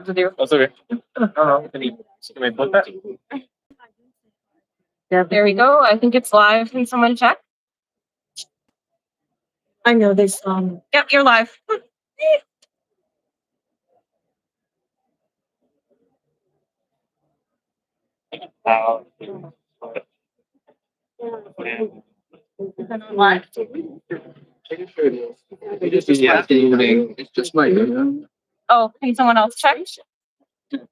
to do. That's okay. No, can I put that? Yeah. There we go. I think it's live. Can someone check? I know this. Yep, you're live. Uh, Live. Yeah, evening. It's just like Oh, can someone else check? You're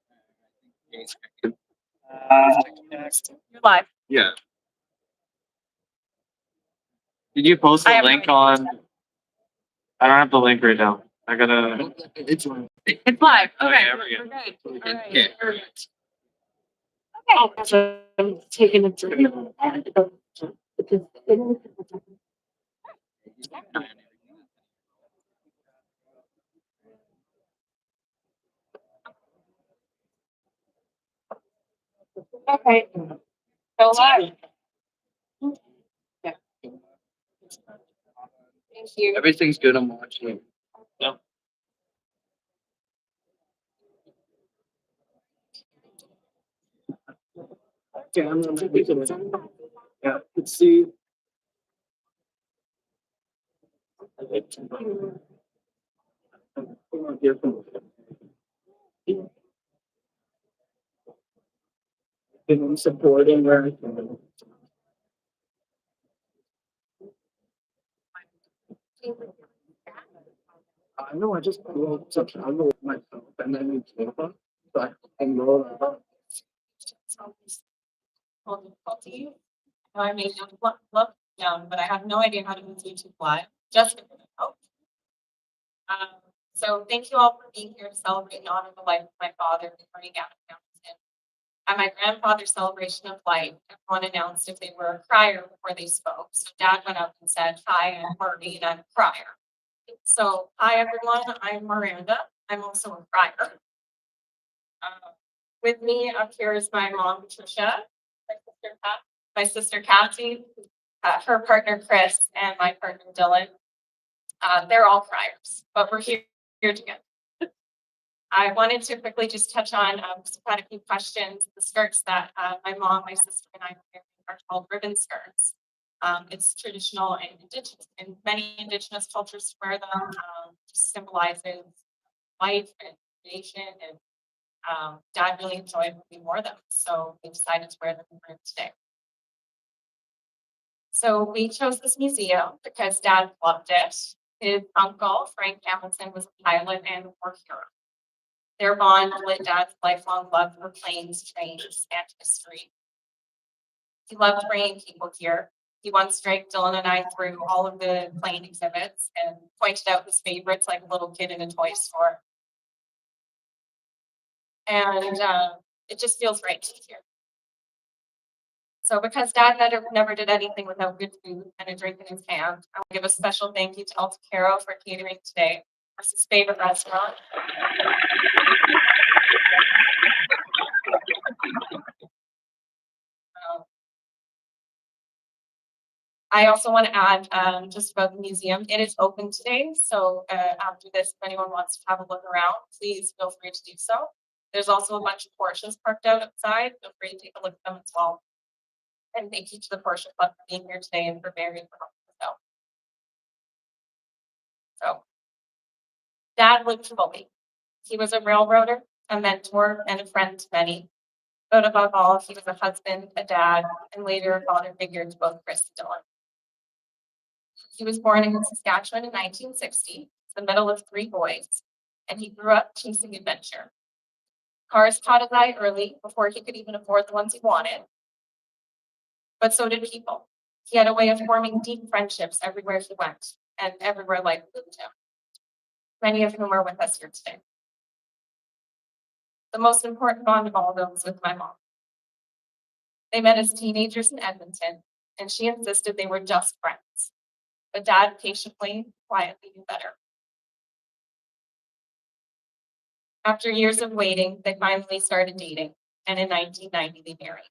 live. yeah. Did you post I the have no link idea. on? I don't have the link right now. I gotta. It's It's live. Okay, Okay, we're we're good. good. All right. Okay. Perfect. Okay. So I'm taking it to. Okay. Go live. Yeah. Thank you. Everything's good. I'm watching. Yep. Okay, I'm gonna make it. Yeah, let's see. Been supporting her. I know. I just wrote something. I wrote myself, and then it's over. So I can roll. Difficulty. I may have look down, but I have no idea how to use YouTube Live. Just oh. So thank you all for being here to celebrate and honor the life of my father, Bernie Gavin Hamilton. At my grandfather's celebration of life, everyone announced if they were a crier before they spoke. So Dad went up and said, "Hi, I'm Marty, and I'm a crier." So, hi everyone, I'm Miranda. I'm also a crier. With me up here is my mom, Patricia, my sister Kathy, her partner Chris, and my partner Dylan. They're all criers, but we're here together. I wanted to quickly just touch on quite a few questions. The skirts that my mom, my sister, and I are wearing are called ribbon skirts. It's traditional and indigenous, and many indigenous cultures wear them. Just symbolizes life and creation, and Dad really enjoyed when we wore them, so we decided to wear them in the room today. So we chose this museum because Dad loved it. His uncle, Frank Hamilton, was a pilot and a war hero. Their bond lit Dad's lifelong love for planes, trains, and history. He loved bringing people here. He once dragged Dylan and I through all of the plane exhibits and pointed out his favorites like a little kid in a toy store. And it just feels right to be here. So because Dad never did anything without good food and a drink in his hand, I will give a special thank you to Alta Caro for catering today. It's his favorite restaurant. I also want to add just about the museum. It is open today, so after this, if anyone wants to have a look around, please feel free to do so. There's also a bunch of Porsches parked out outside. Feel free to take a look at them as well. And thank you to the Porsche Club for being here today and for Barry for helping us out. So, Dad lived fully. He was a railroader, a mentor, and a friend to many. But above all, he was a husband, a dad, and later a father figure to both Chris and Dylan. He was born in Saskatchewan in 1960, the middle of three boys, and he grew up chasing adventure. Cars caught his eye early before he could even afford the ones he wanted. But so did people. He had a way of forming deep friendships everywhere he went, and everywhere life moved him. Many of whom are with us here today. The most important bond of all, though, was with my mom. They met as teenagers in Edmonton, and she insisted they were just friends. But Dad patiently, quietly knew better. After years of waiting, they finally started dating, and in 1990 they married.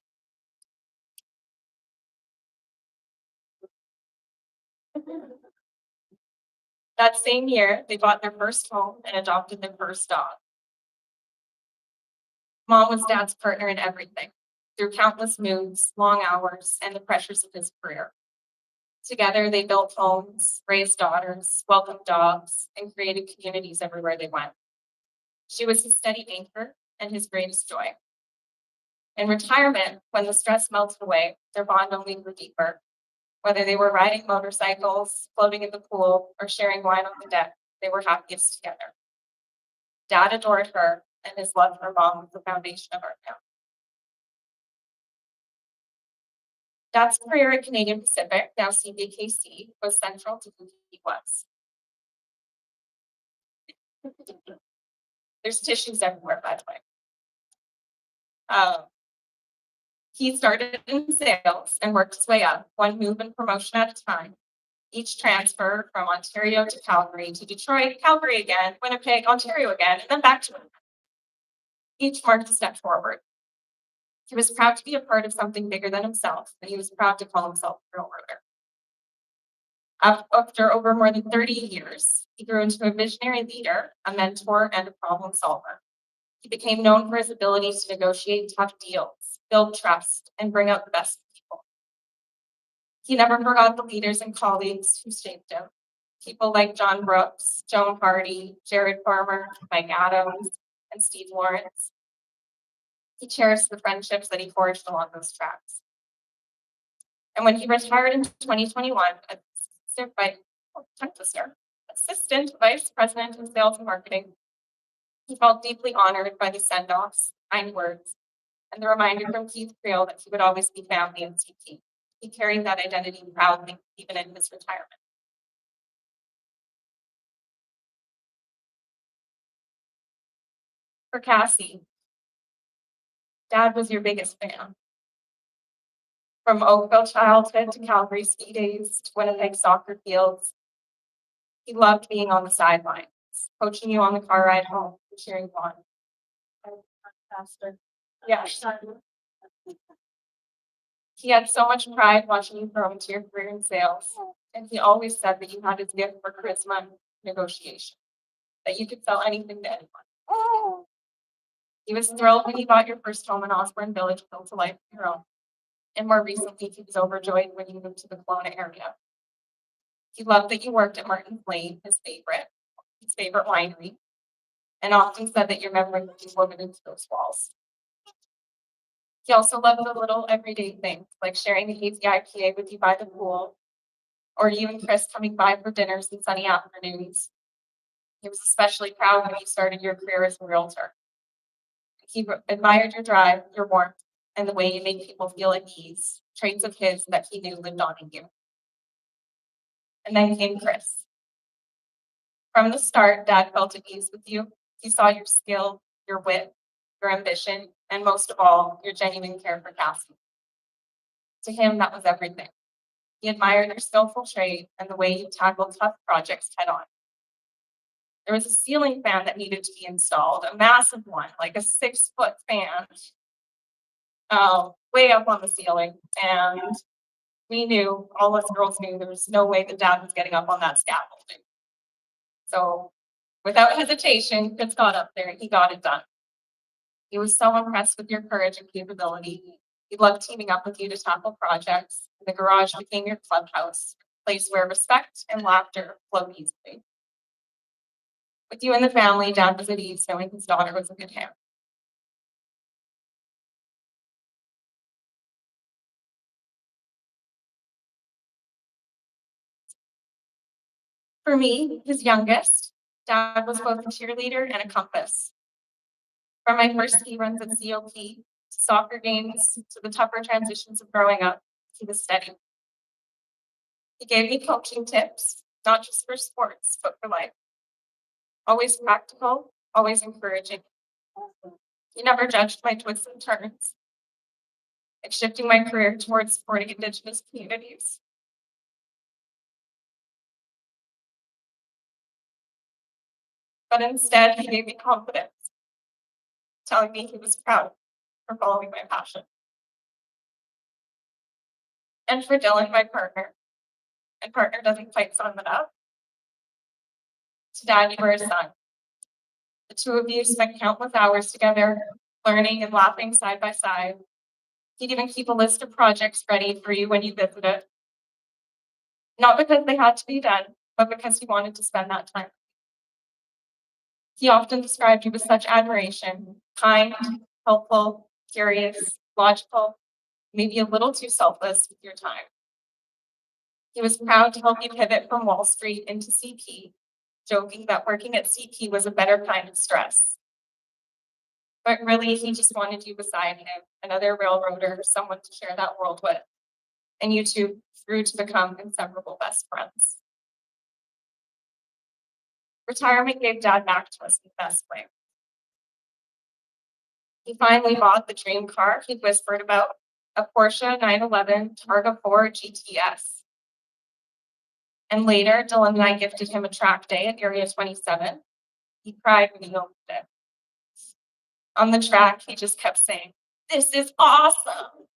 That same year, they bought their first home and adopted their first dog. Mom was Dad's partner in everything, through countless moves, long hours, and the pressures of his career. Together, they built homes, raised daughters, welcomed dogs, and created communities everywhere they went. She was his steady anchor and his greatest joy. In retirement, when the stress melted away, their bond only grew deeper. Whether they were riding motorcycles, floating in the pool, or sharing wine on the deck, they were happiest together. Dad adored her, and his love for Mom was the foundation of our family. Dad's career at Canadian Pacific, now CBKC, was central to who he was. There's tissues everywhere, by the way. He started in sales and worked his way up, one move and promotion at a time. Each transfer from Ontario to Calgary to Detroit, Calgary again, Winnipeg, Ontario again, and then back to Winnipeg. Each marked a step forward. He was proud to be a part of something bigger than himself, and he was proud to call himself a railroader. After over more than 30 years, he grew into a visionary leader, a mentor, and a problem solver. He became known for his ability to negotiate tough deals, build trust, and bring out the best in people. He never forgot the leaders and colleagues who shaped him. People like John Brooks, Joan Hardy, Jared Farmer, Mike Adams, and Steve Lawrence. He cherished the friendships that he forged along those tracks. And when he retired in 2021, Assistant Vice President of Sales and Marketing, he felt deeply honored by the send-offs, kind words, and the reminder from Keith Creel that he would always be family and CP. He carried that identity proudly, even in his retirement. For Cassie, Dad was your biggest fan. From Oakville childhood to Calgary ski days to Winnipeg soccer fields, he loved being on the sidelines, coaching you on the car ride home, and cheering you on. Yeah. He had so much pride watching you grow into your career in sales, and he always said that you had his gift for charisma and negotiation, that you could sell anything to anyone. He was thrilled when you bought your first home in Osborne Village, built a life of your own. And more recently, he was overjoyed when you moved to the Kelowna area. He loved that you worked at Martin's Lane, his favorite winery, and often said that your memory would be woven into those walls. He also loved the little everyday things, like sharing the hazy IPA with you by the pool, or you and Chris coming by for dinners and sunny afternoons. He was especially proud when you started your career as a realtor. He admired your drive, your warmth, and the way you made people feel at ease, traits of his that he knew lived on in you. And then came Chris. From the start, Dad felt at ease with you. He saw your skill, your wit, your ambition, and most of all, your genuine care for Cassie. To him, that was everything. He admired your skillful trade and the way you tackled tough projects head on. There was a ceiling fan that needed to be installed, a massive one, like a 6-foot fan, way up on the ceiling. And we knew, all us girls knew, there was no way that Dad was getting up on that scaffolding. So without hesitation, Chris got up there and he got it done. He was so impressed with your courage and capability. He loved teaming up with you to tackle projects. The garage became your clubhouse, a place where respect and laughter flowed easily. With you and the family, Dad was at ease knowing his daughter was in good hands. For me, his youngest, Dad was both a cheerleader and a compass. From my first ski runs at COP, to soccer games, to the tougher transitions of growing up, he was steady. He gave me coaching tips, not just for sports, but for life. Always practical, always encouraging. He never judged my twists and turns, like shifting my career towards supporting Indigenous communities. But instead, he gave me confidence, telling me he was proud for following my passion. And for Dylan, my partner doesn't quite sum it up. To Dad, you were a son. The two of you spent countless hours together, learning and laughing side by side. He'd even keep a list of projects ready for you when you visited. Not because they had to be done, but because he wanted to spend that time. He often described you with such admiration, kind, helpful, curious, logical, maybe a little too selfless with your time. He was proud to help you pivot from Wall Street into CP, joking that working at CP was a better kind of stress. But really, he just wanted you beside him, another railroader, someone to share that world with. And you two grew to become inseparable best friends. Retirement gave Dad back to us in the best way. He finally bought the dream car he'd whispered about, a Porsche 911 Targa 4 GTS. And later, Dylan and I gifted him a track day at Area 27. He cried when he opened it. On the track, he just kept saying, "This is awesome!"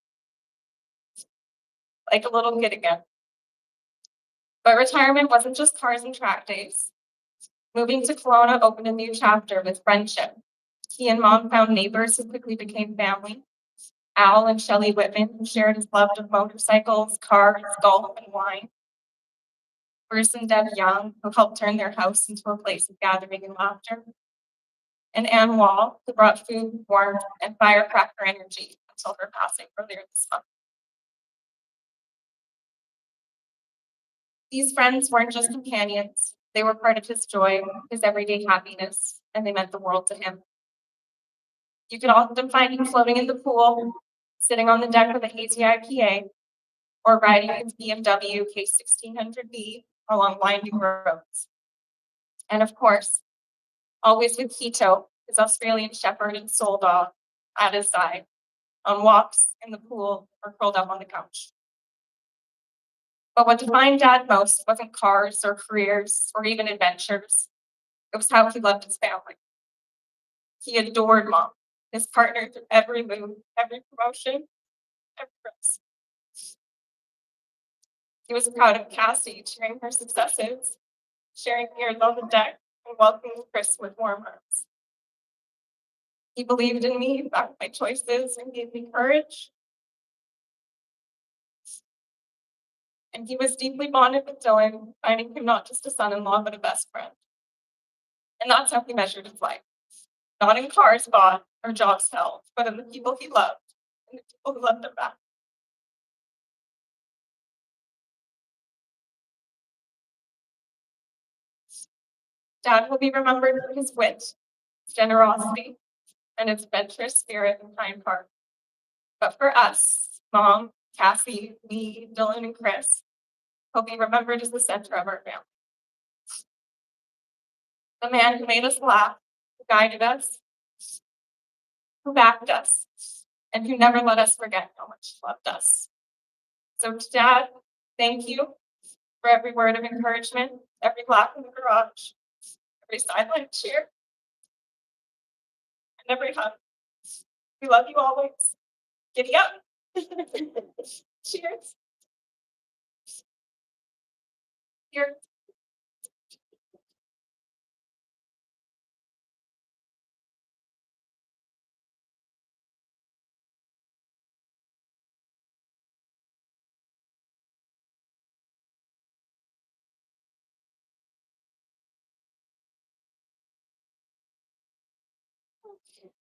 Like a little kid again. But retirement wasn't just cars and track days. Moving to Kelowna opened a new chapter with friendship. He and Mom found neighbors who quickly became family. Al and Shelley Whitman, who shared his love of motorcycles, cars, golf, and wine. Bruce and Deb Young, who helped turn their house into a place of gathering and laughter. And Anne Wall, who brought food, warmth, and firecracker energy until her passing earlier this month. These friends weren't just companions, they were part of his joy, his everyday happiness, and they meant the world to him. You could often find him floating in the pool, sitting on the deck of a hazy IPA, or riding his BMW K1600B along winding roads. And of course, always with Quito, his Australian shepherd and soul dog, at his side, on walks, in the pool, or curled up on the couch. But what defined Dad most wasn't cars or careers or even adventures. It was how he loved his family. He adored Mom, his partner through every move, every promotion, every race. He was proud of Cassie cheering her successes, sharing beers on the deck, and welcoming Chris with warm arms. He believed in me, backed my choices, and gave me courage. And he was deeply bonded with Dylan, finding him not just a son-in-law, but a best friend. And that's how he measured his life. Not in cars bought or jobs held, but in the people he loved, and the people who loved him back. Dad will be remembered for his wit, his generosity, and his adventurous spirit and kind heart. But for us, Mom, Cassie, me, Dylan, and Chris, he'll be remembered as the center of our family. The man who made us laugh, who guided us, who backed us, and who never let us forget how much he loved us. So to Dad, thank you for every word of encouragement, every laugh in the garage, every sideline cheer, and every hug. We love you always. Giddy up. Cheers. Here.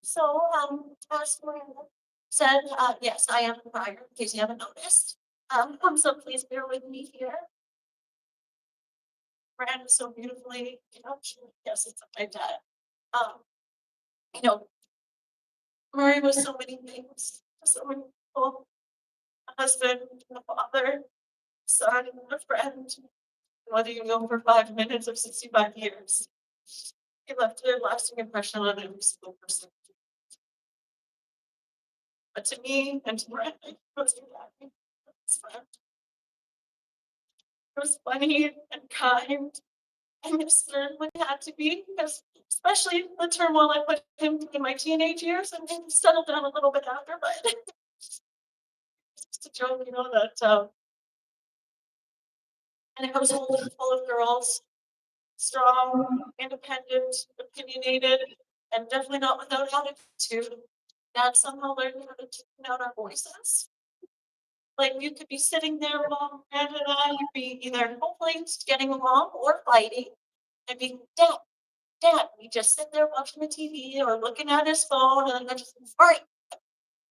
So, as Miranda said, yes, I am a crier, in case you haven't noticed. So please bear with me here. Miranda so beautifully, yes, it's my dad. You know, Murray was so many things, so many people, a husband, a father, son, a friend. Whether you know for 5 minutes or 65 years, he left a lasting impression on every single person. But to me and to Miranda, he was exactly his friend. He was funny and kind and stern when he had to be, because especially the turmoil I put him through in my teenage years, and he settled down a little bit after, but just a joke, that in a household full of girls, strong, independent, opinionated, and definitely not without attitude. Dad somehow learned how to tune out our voices. Like, you could be sitting there while Dad and I would be either hopefully getting along or fighting. And be, Dad, Dad, we just sit there watching the TV or looking at his phone and then just, all right,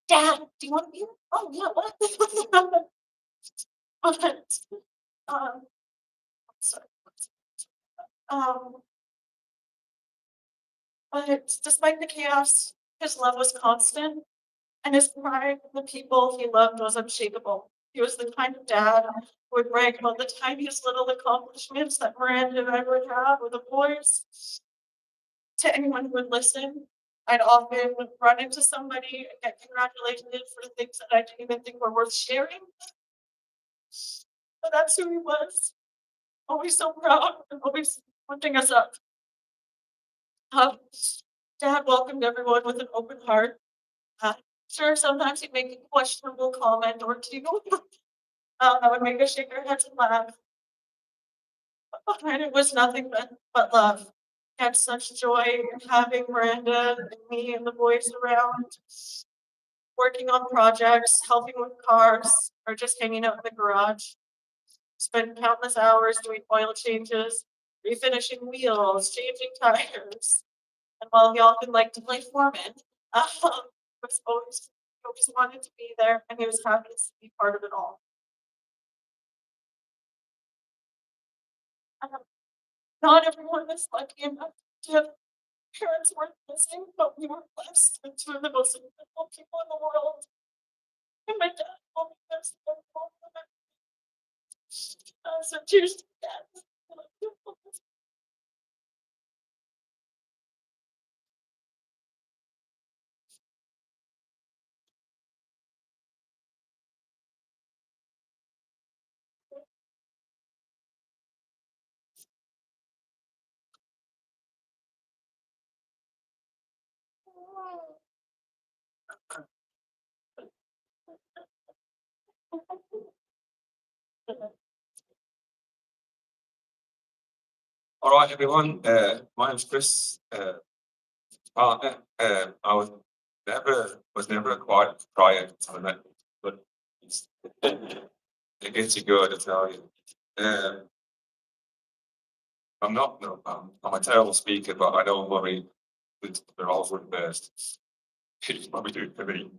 Dad, do you want to be? Oh, yeah, what? But, um, sorry. Um, but despite the chaos, his love was constant and his pride in the people he loved was unshakable. He was the kind of dad who would brag about the tiniest little accomplishments that Miranda and I would have with the boys. To anyone who would listen, I'd often run into somebody and get congratulated for the things that I didn't even think were worth sharing. But that's who he was. Always so proud and always lifting us up. Dad welcomed everyone with an open heart. Sure, sometimes he'd make a questionable comment or two. That would make us shake our heads and laugh. But behind it was nothing but love. He had such joy in having Miranda and me and the boys around, working on projects, helping with cars, or just hanging out in the garage. Spent countless hours doing oil changes, refinishing wheels, changing tires. And while he often liked to play foreman, was always wanted to be there, and he was happy to be part of it all. Not everyone was lucky enough to have parents worth missing, but we were blessed with two of the most incredible people in the world. And my dad told me this. So cheers to dad. All right, everyone. My name's Chris, partner. I was never a quiet prior to I met, but it gets you good, I tell you. I'm not, no, I'm a terrible speaker, but I don't worry with the roles with first. It's probably do for me.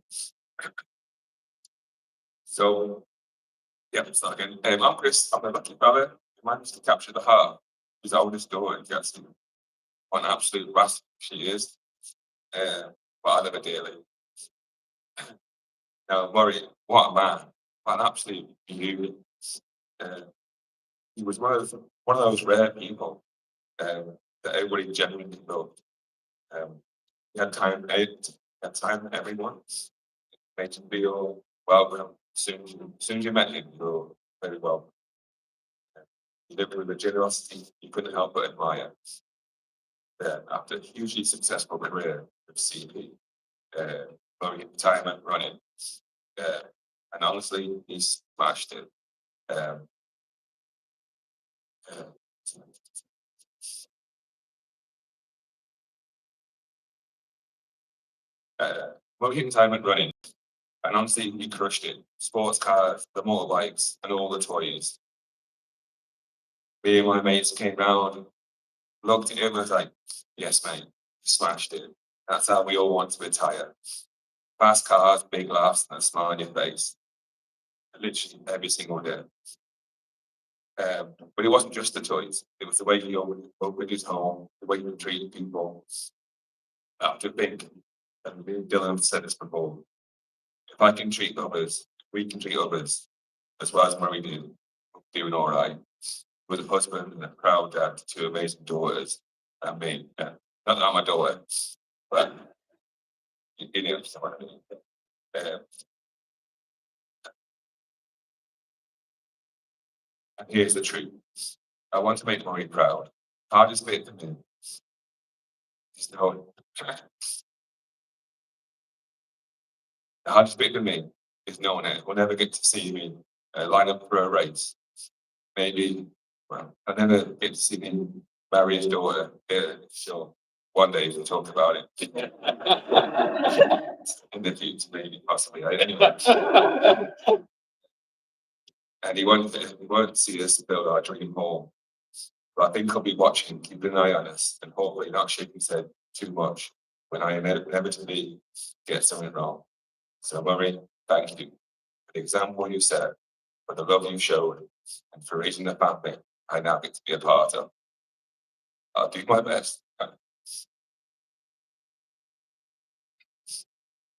So, yeah, it's not again. I'm Chris. I'm a lucky brother who managed to capture the heart of his oldest daughter, Justin. What an absolute bastard she is. But I love her dearly. Now, Murray, what a man. What an absolute beauty. He was one of those rare people that everybody genuinely loved. He had time for everyone. Made him feel welcome. As soon as you met him, you were very welcome. He lived with a generosity you couldn't help but admire. After a hugely successful career with CP, Murray retirement running, and honestly, he smashed it. Murray retirement running, and honestly, he crushed it. Sports cars, the motorbikes, and all the toys. Me and my mates came round, looked at him, and was like, "Yes, mate, smashed it." That's how we all want to retire. Fast cars, big laughs, and a smile on your face. Literally every single day. But it wasn't just the toys. It was the way he opened his home, the way he treated people. I have to think, and me and Dylan have said this before, if I can treat others, we can treat others as well as Murray do, doing all right. With a husband and a proud dad to two amazing daughters, and me, not that I'm a daughter, but you know what I mean. And here's the truth. I want to make Murray proud. Hardest bit for me is knowing. The hardest bit for me is knowing it. We'll never get to see me line up for a race. Maybe, well, I never get to see me marry his daughter. Sure, one day we'll talk about it. in the future, maybe possibly. Anyway. And he won't see us build our dream home. But I think he'll be watching, keeping an eye on us, and hopefully not shaking his head too much when I inevitably get something wrong. So Murray, thank you for the example you set, for the love you showed, and for raising the family I now get to be a part of. I'll do my best.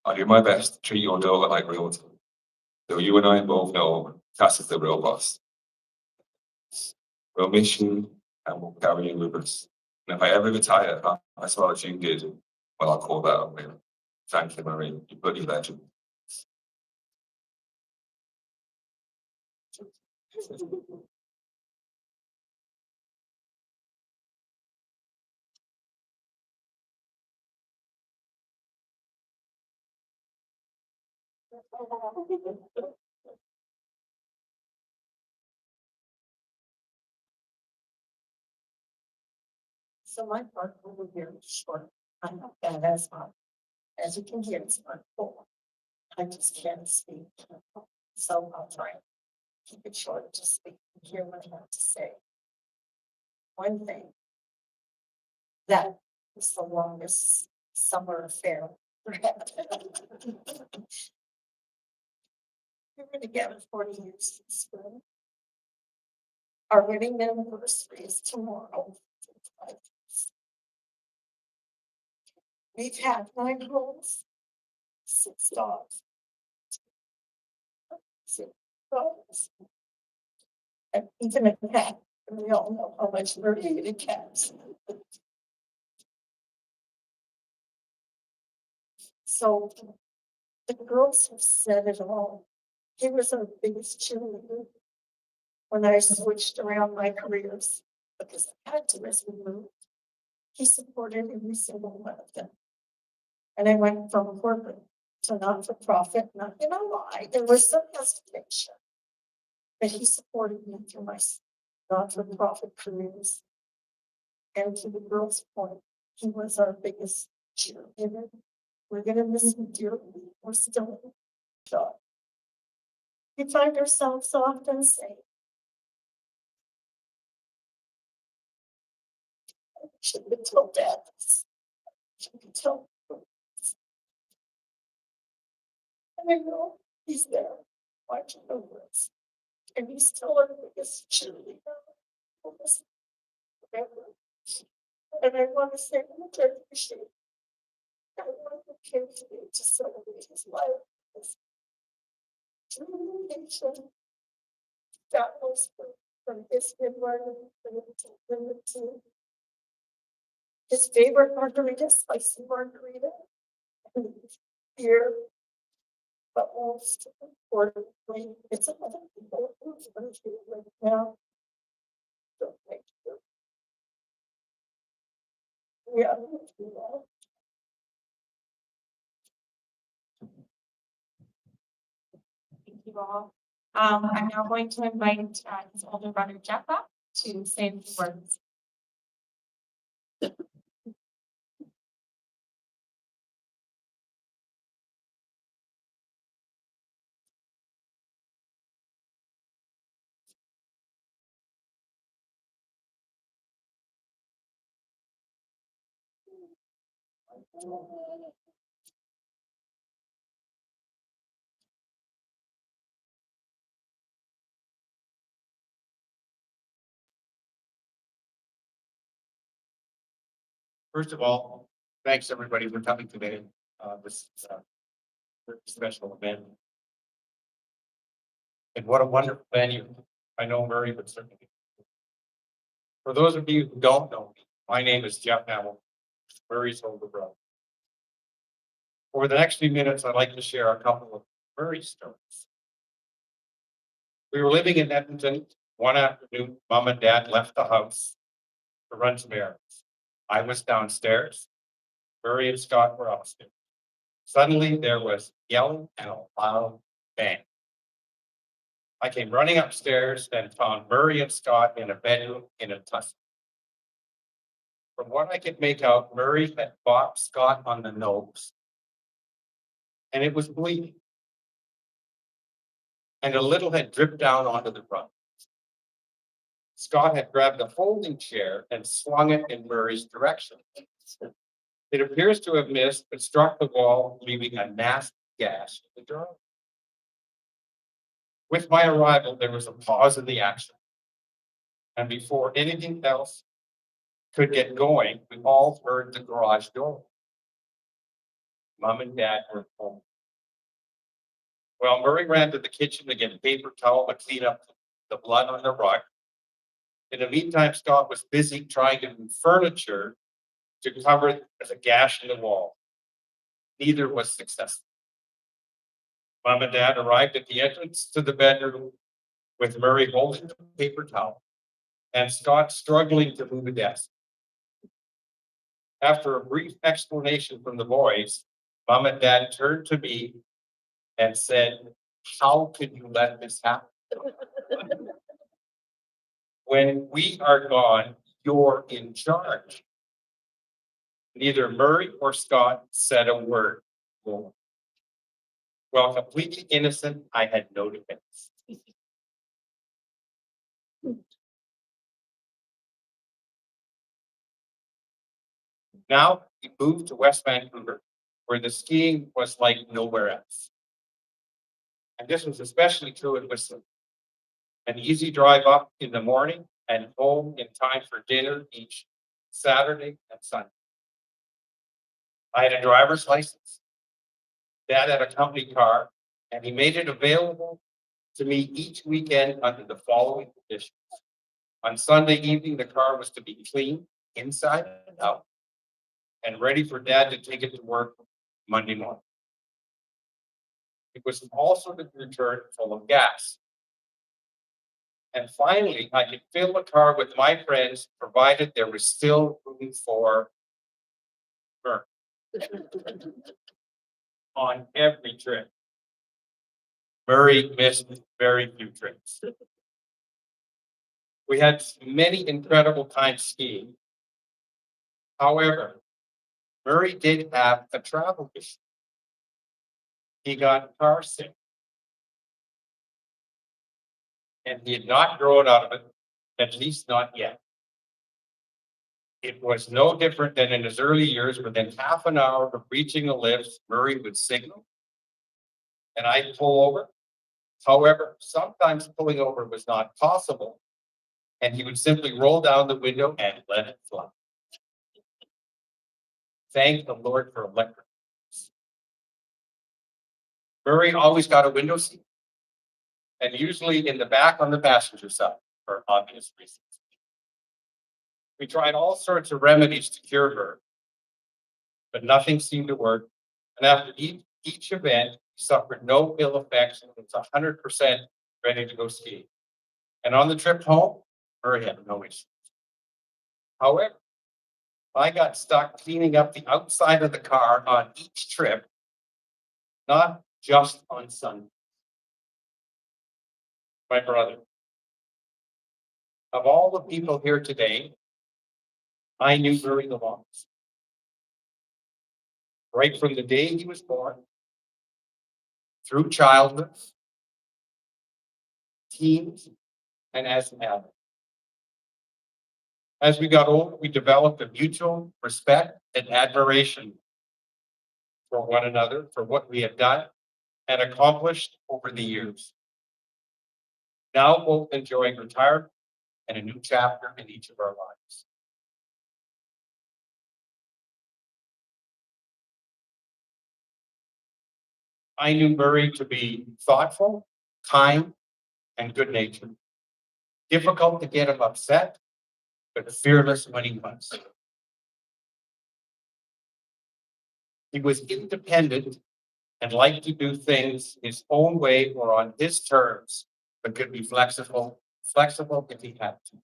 I'll do my best to treat your daughter like royalty, though you and I both know Cass is the real boss. We'll miss you and we'll carry you with us. And if I ever retire, as well as you did, well, I'll call that a win. Thank you, Marie. You bloody legend. So my part over here is short. I'm not bad as well. As you can hear, it's not full. I just can't speak. So I'll try. Keep it short, just speak and hear what I have to say. One thing. That was the longest summer affair. we were together 40 years in spring. Our wedding anniversary is tomorrow. We've had 9 homes, 6 dogs. 6 dogs. And even a cat, and we all know how much we're hated cats. So the girls have said it all. He was our biggest cheerleader when I switched around my careers because I had to as we moved. He supported every single one of them. And I went from corporate to not-for-profit, not in a lie, there was some hesitation. But he supported me through my not-for-profit careers. And to the girls' point, he was our biggest cheerleader. We're gonna miss him dearly. We're still in shock. We find ourselves often saying, I should have told Dad this. Should have told him this. And I know he's there watching over us. And he's still our biggest cheerleader. Forever. And I want to say how much I appreciate it. I want the kid to be to celebrate his life. His communication. That was from his environment to his favorite margarita, spicy margarita. And beer. But most importantly, it's another people who's going to do right now. So thank you. We are going to do that. Thank you all. I'm now going to invite his older brother Jeff up to say a few words. First of all, thanks everybody for coming today. This is a very special event. And what a wonderful venue. I know Murray would certainly. For those of you who don't know me, my name is Jeff Hamill, Murray's older brother. Over the next few minutes, I'd like to share a couple of Murray stories. We were living in Edmonton. One afternoon, Mom and Dad left the house to run some errands. I was downstairs. Murray and Scott were upstairs. Suddenly there was yelling and a loud bang. I came running upstairs and found Murray and Scott in a bedroom in a tussle. From what I could make out, Murray had bopped Scott on the nose. and it was bleeding. And a little had dripped down onto the rug. Scott had grabbed a folding chair and swung it in Murray's direction. It appears to have missed, but struck the wall, leaving a nasty gash in the drawing. With my arrival, there was a pause in the action. And before anything else could get going, we all heard the garage door. Mom and Dad were home. Well, Murray ran to the kitchen to get a paper towel to clean up the blood on the rug. In the meantime, Scott was busy trying to move furniture to cover the gash in the wall. Neither was successful. Mom and Dad arrived at the entrance to the bedroom with Murray holding the paper towel and Scott struggling to move a desk. After a brief explanation from the boys, Mom and Dad turned to me and said, "How could you let this happen? When we are gone, you're in charge." Neither Murray or Scott said a word. Well, completely innocent, I had no defense. Now we moved to West Vancouver, where the skiing was like nowhere else. And this was especially true in Whistler. An easy drive up in the morning and home in time for dinner each Saturday and Sunday. I had a driver's license. Dad had a company car, and he made it available to me each weekend under the following conditions. On Sunday evening, the car was to be clean inside and out and ready for Dad to take it to work Monday morning. It was also to be returned full of gas. And finally, I could fill the car with my friends, provided there was still room for burn on every trip. Murray missed very few trips. We had many incredible times skiing. However, Murray did have a travel issue. He got car sick. And he had not grown out of it, at least not yet. It was no different than in his early years. Within half an hour of reaching a lift, Murray would signal and I'd pull over. However, sometimes pulling over was not possible, and he would simply roll down the window and let it fly. Thank the Lord for electric. Murray always got a window seat, and usually in the back on the passenger side for obvious reasons. We tried all sorts of remedies to cure her, but nothing seemed to work. And after each event, he suffered no ill effects and was 100% ready to go skiing. And on the trip home, Murray had no issues. However, I got stuck cleaning up the outside of the car on each trip, not just on Sunday. My brother. Of all the people here today, I knew Murray the longest. Right from the day he was born, through childhood, teens, and as an adult. As we got older, we developed a mutual respect and admiration for one another, for what we had done and accomplished over the years. Now both enjoying retirement and a new chapter in each of our lives. I knew Murray to be thoughtful, kind, and good-natured. Difficult to get him upset, but fearless when he was. He was independent and liked to do things his own way or on his terms, but could be flexible if he had to.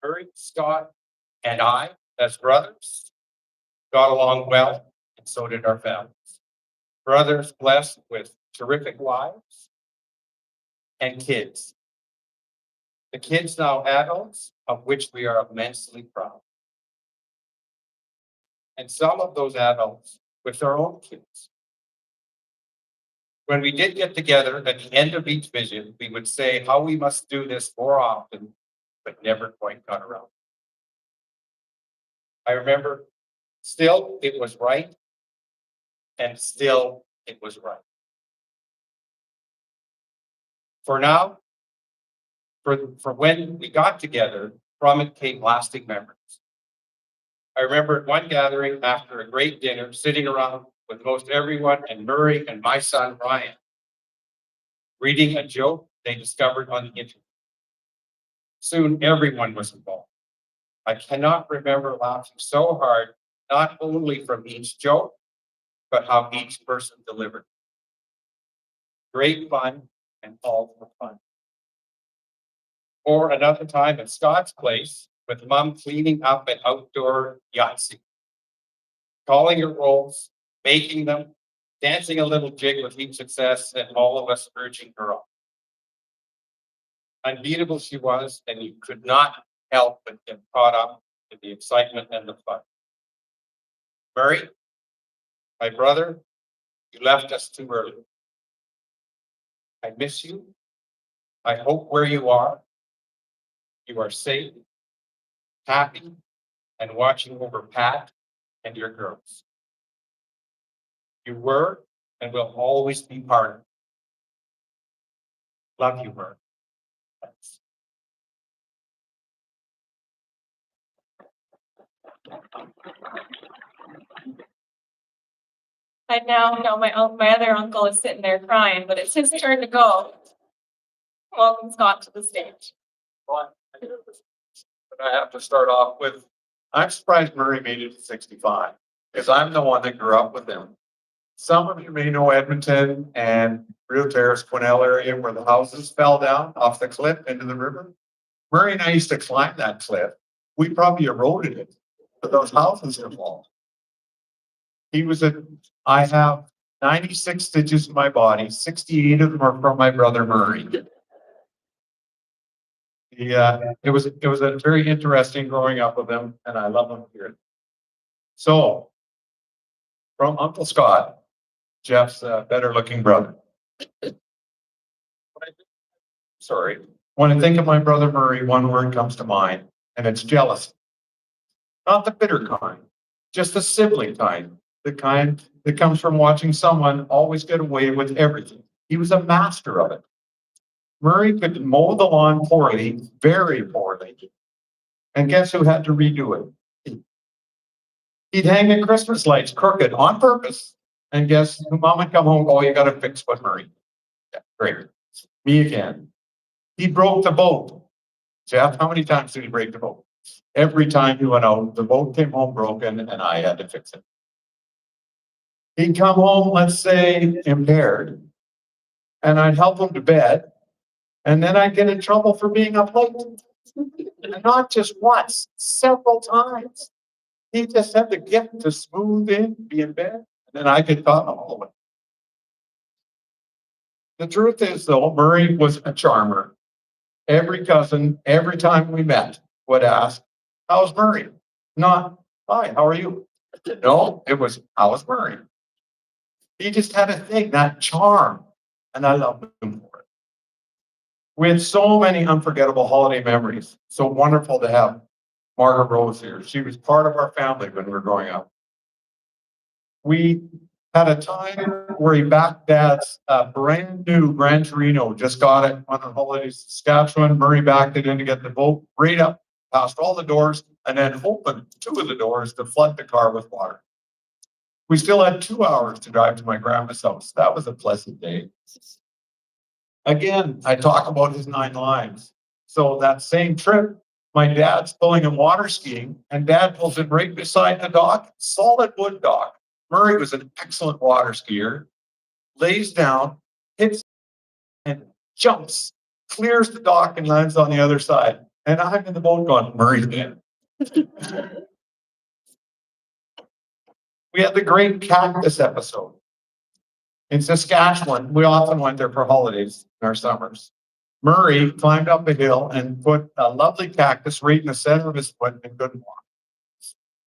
Murray, Scott, and I, as brothers, got along well, and so did our families. Brothers blessed with terrific wives and kids. The kids now adults, of which we are immensely proud. And some of those adults with our own kids. When we did get together at the end of each vision, we would say how we must do this more often, but never quite got around. I remember still it was right, and still it was right. For now, for when we got together, from it came lasting memories. I remember at one gathering after a great dinner, sitting around with most everyone and Murray and my son Ryan, reading a joke they discovered on the internet. Soon everyone was involved. I cannot remember laughing so hard, not only from each joke, but how each person delivered. Great fun and all for fun. Or another time at Scott's place with Mom cleaning up an outdoor Yahtzee, calling her rolls, making them, dancing a little jig with each success, and all of us urging her on. Unbeatable she was, and you could not help but get caught up in the excitement and the fun. Murray, my brother, you left us too early. I miss you. I hope where you are safe, happy, and watching over Pat and your girls. You were and will always be part of it. Love you, Murray. Thanks. I now know my other uncle is sitting there crying, but it's his turn to go. Welcome Scott to the stage. But I have to start off with, I'm surprised Murray made it to 65, because I'm the one that grew up with him. Some of you may know Edmonton and Rio Terrace, Quesnel area where the houses fell down off the cliff into the river. Murray and I used to climb that cliff. We probably eroded it, but those houses are falling. I have 96 stitches in my body, 68 of them are from my brother Murray. It was a very interesting growing up with him, and I love him here. So, from Uncle Scott, Jeff's better looking brother. Sorry. When I think of my brother Murray, one word comes to mind, and it's jealousy. Not the bitter kind, just the sibling kind, the kind that comes from watching someone always get away with everything. He was a master of it. Murray could mow the lawn poorly, very poorly. And guess who had to redo it? He'd hang the Christmas lights crooked on purpose. And guess who mom would come home, oh, you gotta fix what Murray. Yeah, great. Me again. He broke the boat. Jeff, how many times did he break the boat? Every time he went out, the boat came home broken and I had to fix it. He'd come home, let's say, impaired. And I'd help him to bed. And then I'd get in trouble for being up late. And not just once, several times. He just had the gift to smooth in, be in bed, and then I could talk all of it. The truth is, though, Murray was a charmer. Every cousin, every time we met, would ask, how's Murray? Not, hi, how are you? No, it was, how's Murray? He just had a thing, that charm, and I loved him for it. We had so many unforgettable holiday memories. So wonderful to have Margaret Rose here. She was part of our family when we were growing up. We had a time where he backed Dad's brand new Gran Torino, just got it on the holidays, Saskatchewan. Murray backed it in to get the boat right up past all the doors and then opened two of the doors to flood the car with water. We still had 2 hours to drive to my grandma's house. That was a pleasant day. Again, I talk about his 9 lives. So that same trip, my dad's pulling him water skiing, and Dad pulls him right beside the dock, solid wood dock. Murray was an excellent water skier, lays down, hits, and jumps, clears the dock, and lands on the other side. And I'm in the boat going, Murray's in. We had the great cactus episode. In Saskatchewan, we often went there for holidays in our summers. Murray climbed up a hill and put a lovely cactus right in the center of his foot and couldn't walk.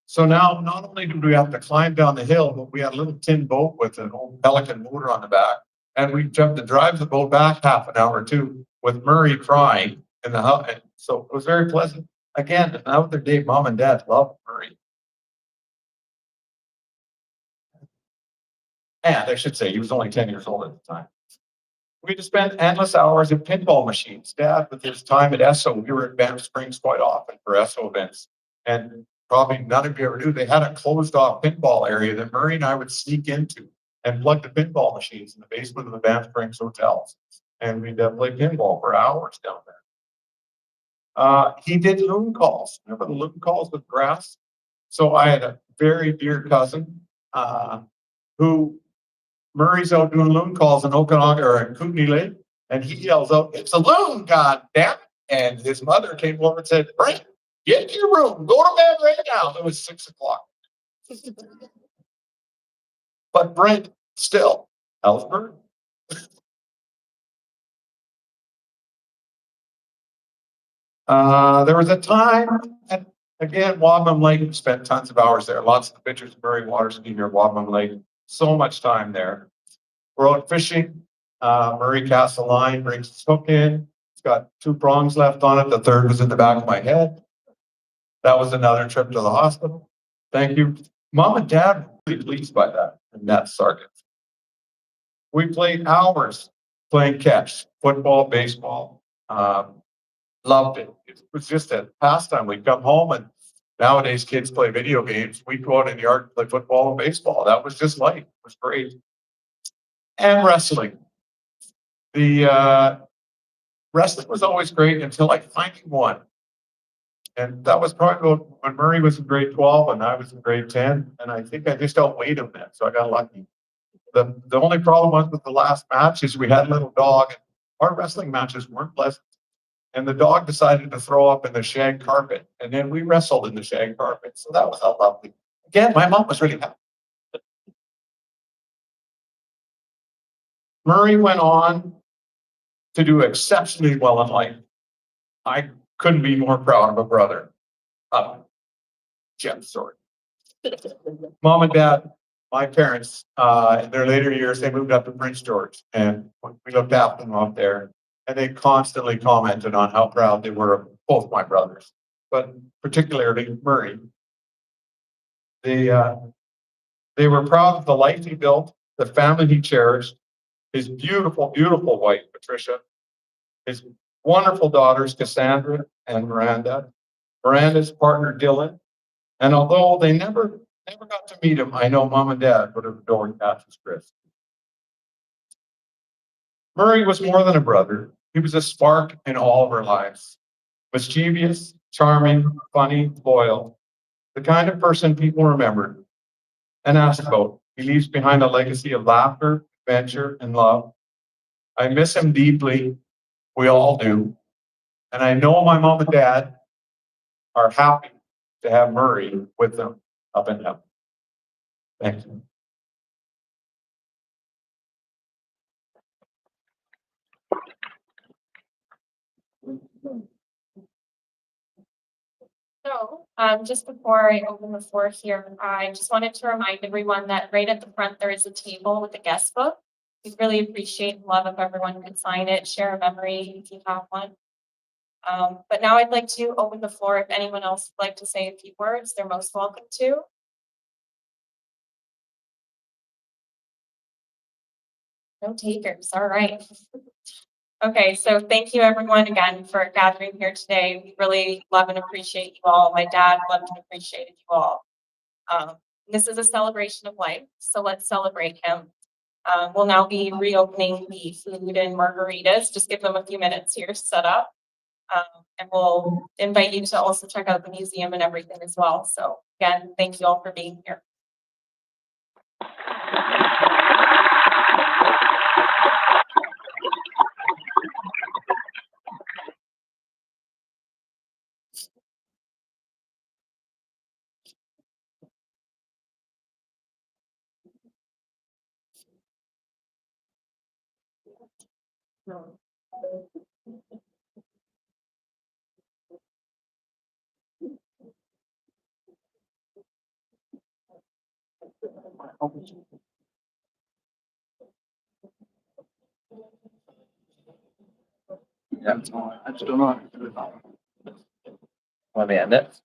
So now, not only do we have to climb down the hill, but we had a little tin boat with an old Pelican motor on the back. And we have to drive the boat back half an hour or two with Murray crying in the house. And so it was very pleasant. Again, another day, mom and dad loved Murray. And I should say, he was only 10 years old at the time. We just spent endless hours at pinball machines. Dad, with his time at ESSO, we were at Banff Springs quite often for ESSO events. And probably none of you ever knew, they had a closed off pinball area that Murray and I would sneak into and plug the pinball machines in the basement of the Banff Springs hotels. And we'd play pinball for hours down there. He did loon calls. Remember the loon calls with grass? So I had a very dear cousin who Murray's out doing loon calls in Okanagan or in Kootenay Lake, and he yells out, "It's a loon, god damn it!" And his mother came over and said, "Brent, get to your room, go to bed right now." It was 6 o'clock. But Brent still, Ellsberg. There was a time, and again, Wadman Lake, spent tons of hours there. Lots of pictures of Murray water skiing near Wadman Lake. So much time there. We're out fishing. Murray casts a line, brings his hook in. It's got 2 prongs left on it. The third was in the back of my head. That was another trip to the hospital. Thank you. Mom and dad were really pleased by that, and that's sarcasm. We played hours playing catch, football, baseball. Loved it. It was just a pastime. We'd come home, and nowadays kids play video games. We'd go out in the yard and play football and baseball. That was just life. It was great. And wrestling. The wrestling was always great until I finally won. And that was probably when Murray was in grade 12 and I was in grade 10. And I think I just outweighed him then. So I got lucky. The only problem was with the last match is we had a little dog. Our wrestling matches weren't pleasant. And the dog decided to throw up in the shag carpet. And then we wrestled in the shag carpet. So that was how lovely. Again, my mom was really happy. Murray went on to do exceptionally well in life. I couldn't be more proud of a brother. Jeff, sorry. Mom and dad, my parents, in their later years, they moved up to Prince George, and we looked after them up there. And they constantly commented on how proud they were of both my brothers, but particularly Murray. They were proud of the life he built, the family he cherished, his beautiful, beautiful wife, Patricia, his wonderful daughters, Cassandra and Miranda, Miranda's partner, Dylan. And although they never got to meet him, I know mom and dad would have adored Cassius Chris. Murray was more than a brother. He was a spark in all of our lives. Mischievous, charming, funny, loyal, the kind of person people remembered and asked about. He leaves behind a legacy of laughter, adventure, and love. I miss him deeply. We all do. And I know my mom and dad are happy to have Murray with them up in heaven. Thank you. So, just before I open the floor here, I just wanted to remind everyone that right at the front, there is a table with a guest book. We really appreciate and love if everyone could sign it, share a memory if you have one. But now I'd like to open the floor. If anyone else would like to say a few words, they're most welcome to. No takers, all right. Okay, so thank you everyone again for gathering here today. We really love and appreciate you all. My dad loved and appreciated you all. This is a celebration of life, so let's celebrate him. We'll now be reopening the food and margaritas. Just give them a few minutes here to set up. And we'll invite you to also check out the museum and everything as well. So again, thank you all for being here. Yeah, it's all, I just don't know. How to do it. Want me to end it?